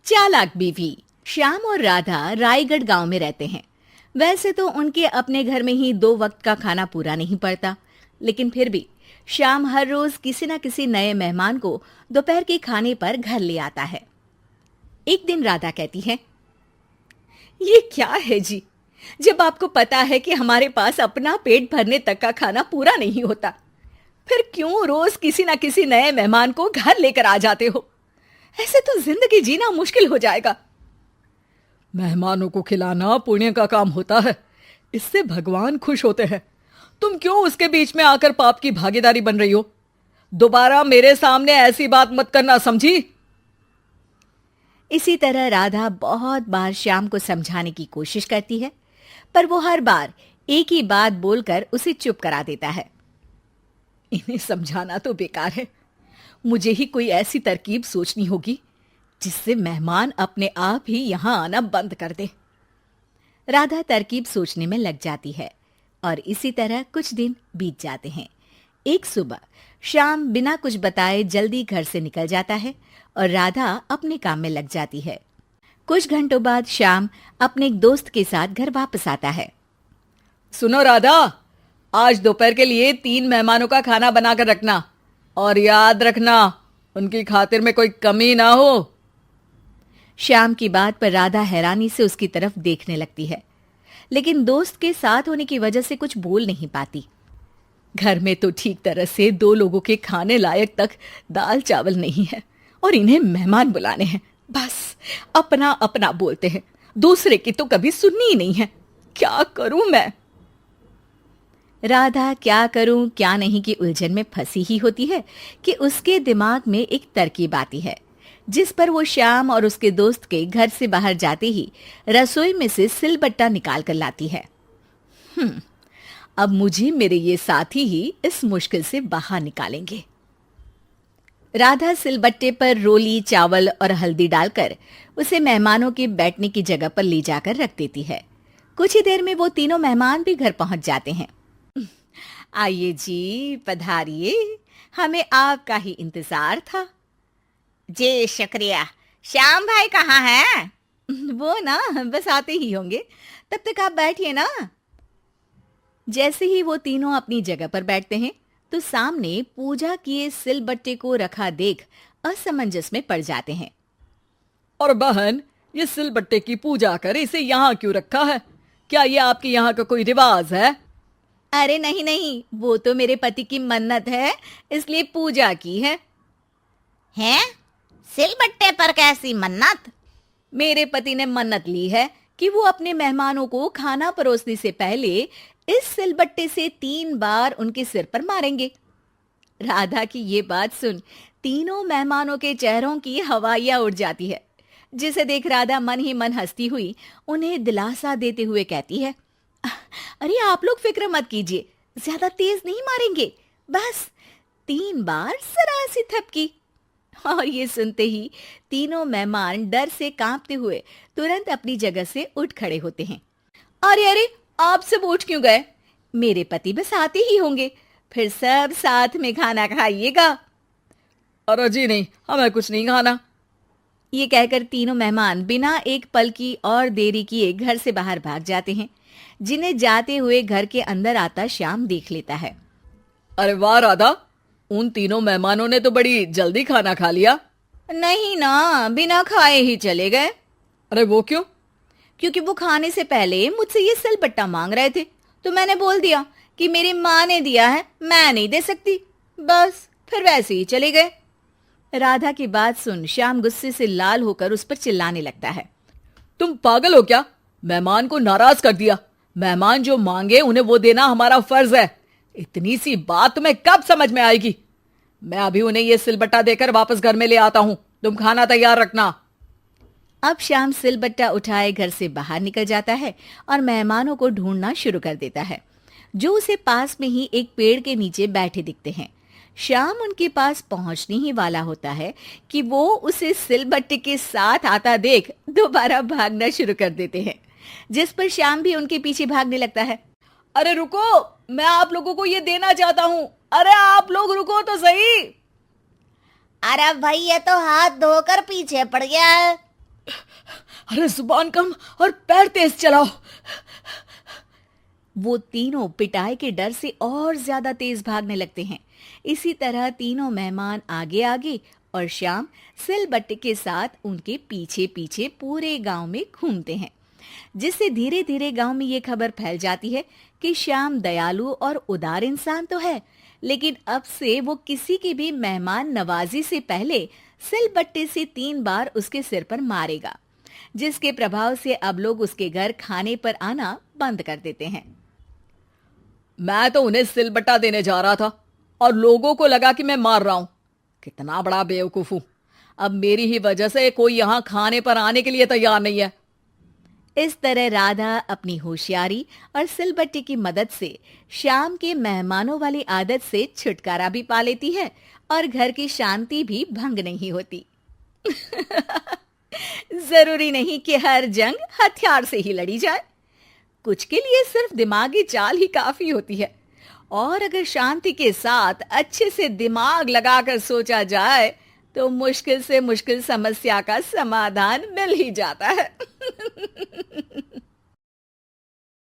चालाक बीवी। श्याम और राधा रायगढ़ गांव में रहते हैं। वैसे तो उनके अपने घर में ही 2 वक्त का खाना पूरा नहीं पड़ता, लेकिन फिर भी श्याम हर रोज किसी न किसी नए मेहमान को दोपहर के खाने पर घर ले आता है। एक दिन राधा कहती है, ये क्या है जी, जब आपको पता है कि हमारे पास अपना पेट भरने तक का खाना पूरा नहीं होता, फिर क्यों रोज किसी न किसी नए मेहमान को घर लेकर आ जाते हो? ऐसे तो जिंदगी जीना मुश्किल हो जाएगा। मेहमानों को खिलाना पुण्य का काम होता है, इससे भगवान खुश होते हैं। तुम क्यों उसके बीच में आकर पाप की भागीदारी बन रही हो? दोबारा मेरे सामने ऐसी बात मत करना, समझी? इसी तरह राधा बहुत बार श्याम को समझाने की कोशिश करती है, पर वो हर बार एक ही बात बोलकर उसे चुप करा देता है। इन्हें समझाना तो बेकार है, मुझे ही कोई ऐसी तरकीब सोचनी होगी जिससे मेहमान अपने आप ही यहां आना बंद कर दे। राधा तरकीब सोचने में लग जाती है और इसी तरह कुछ दिन बीत जाते हैं। एक सुबह श्याम बिना कुछ बताए जल्दी घर से निकल जाता है और राधा अपने काम में लग जाती है। कुछ घंटों बाद श्याम अपने एक दोस्त के साथ घर वापस आता है। सुनो राधा, आज दोपहर के लिए 3 मेहमानों का खाना बनाकर रखना, और याद रखना उनकी खातिर में कोई कमी ना हो। श्याम की बात पर राधा हैरानी से उसकी तरफ देखने लगती है, लेकिन दोस्त के साथ होने की वजह से कुछ बोल नहीं पाती। घर में तो ठीक तरह से 2 लोगों के खाने लायक तक दाल चावल नहीं है, और इन्हें मेहमान बुलाने हैं। बस अपना अपना बोलते हैं, दूसरे की तो कभी सुननी ही नहीं है। क्या करूं मैं? राधा क्या करूं क्या नहीं की उलझन में फंसी ही होती है कि उसके दिमाग में एक तरकीब आती है, जिस पर वो श्याम और उसके दोस्त के घर से बाहर जाते ही रसोई में से सिलबट्टा निकाल कर लाती है। अब मुझे मेरे ये साथी ही इस मुश्किल से बाहर निकालेंगे। राधा सिलबट्टे पर रोली, चावल और हल्दी डालकर उसे मेहमानों के बैठने की जगह पर ले जाकर रख देती है। कुछ ही देर में वो तीनों मेहमान भी घर पहुंच जाते हैं। आइए जी, पधारिए, हमें आपका ही इंतजार था। जी शुक्रिया। श्याम भाई कहाँ हैं? वो ना बस आते ही होंगे, तब तक आप बैठिए ना। जैसे ही वो तीनों अपनी जगह पर बैठते हैं तो सामने पूजा किए सिलबट्टे को रखा देख असमंजस में पड़ जाते हैं। और बहन, ये सिलबट्टे की पूजा कर इसे यहाँ क्यों रखा है? क्या ये आपके यहाँ का कोई रिवाज है? अरे नहीं नहीं, वो तो मेरे पति की मन्नत है, इसलिए पूजा की है। हैं? सिलबट्टे पर कैसी मन्नत? मेरे पति ने मन्नत ली है कि वो अपने मेहमानों को खाना परोसने से पहले इस सिलबट्टे से 3 बार उनके सिर पर मारेंगे। राधा की ये बात सुन तीनों मेहमानों के चेहरों की हवाइयां उड़ जाती है, जिसे देख राधा मन ही मन हंसती हुई उन्हें दिलासा देते हुए कहती है, अरे आप लोग फिक्र मत कीजिए, ज्यादा तेज नहीं मारेंगे, बस 3 बार जरा सी थपकी। और ये सुनते ही तीनों मेहमान डर से कांपते हुए तुरंत अपनी जगह से उठ खड़े होते हैं। अरे अरे, आप सब उठ क्यों गए? मेरे पति बस आते ही होंगे, फिर सब साथ में खाना खाइएगा। अरे जी नहीं, हमें कुछ नहीं खाना। ये कहकर तीनों मेहमान बिना एक पल की और देरी किए घर से बाहर भाग जाते हैं, जिन्हें जाते हुए घर के अंदर आता श्याम देख लेता है। अरे वाह राधा, उन तीनों मेहमानों ने तो बड़ी जल्दी खाना खा लिया। नहीं ना, बिना खाए ही चले गए। अरे वो क्यों? क्योंकि वो खाने से पहले मुझसे ये सिलबट्टा मांग रहे थे, तो मैंने बोल दिया कि मेरी माँ ने दिया है, मैं नहीं दे सकती। बस फिर वैसे ही चले गए। राधा की बात सुन श्याम गुस्से से लाल होकर उस पर चिल्लाने लगता है। तुम पागल हो क्या? मेहमान को नाराज कर दिया। मेहमान जो मांगे उन्हें वो देना हमारा फर्ज है। इतनी सी बात तुम्हें कब समझ में आएगी? मैं अभी उन्हें ये सिलबट्टा देकर वापस घर में ले आता हूं, तुम खाना तैयार रखना। अब श्याम सिलबट्टा उठाए घर से बाहर निकल जाता है और मेहमानों को ढूंढना शुरू कर देता है, जो उसे पास में ही एक पेड़ के नीचे बैठे दिखते हैं। श्याम उनके पास पहुंचने ही वाला होता है कि वो उसे सिलबट्टे के साथ आता देख दोबारा भागना शुरू कर देते हैं, जिस पर श्याम भी उनके पीछे भागने लगता है। अरे रुको, मैं आप लोगों को ये देना चाहता हूं। अरे आप लोग रुको तो सही। अरे भाई, ये तो हाथ धोकर पीछे पड़ गया है। अरे जुबान कम और पैर तेज चलाओ। वो तीनों पिटाई के डर से और ज्यादा तेज भागने लगते हैं। इसी तरह तीनों मेहमान आगे आगे और श्याम सिलबट्टे के साथ उनके पीछे पीछे पूरे गांव में घूमते हैं, जिससे धीरे धीरे गांव में ये खबर फैल जाती है कि श्याम दयालु और उदार इंसान तो है, लेकिन अब से वो किसी की भी मेहमान नवाजी से पहले सिलबट्टे से 3 बार उसके सिर पर मारेगा, जिसके प्रभाव से अब लोग उसके घर खाने पर आना बंद कर देते हैं। मैं तो उन्हें सिलबट्टा देने जा रहा था और लोगों को लगा कि मैं मार रहा हूं। कितना बड़ा बेवकूफ हूं। अब मेरी ही वजह से कोई यहां खाने पर आने के लिए तैयार नहीं है। इस तरह राधा अपनी होशियारी और सिलबट्टे की मदद से श्याम के मेहमानों वाली आदत से छुटकारा भी पा लेती है और घर की शांति भी भंग नहीं होती। जरूरी नहीं कि हर जंग हथियार से ही लड़ी जाए। कुछ के लिए सिर्फ दिमागी चाल ही काफी होती है, और अगर शांति के साथ अच्छे से दिमाग लगाकर सोचा जाए तो मुश्किल से मुश्किल समस्या का समाधान मिल ही जाता है।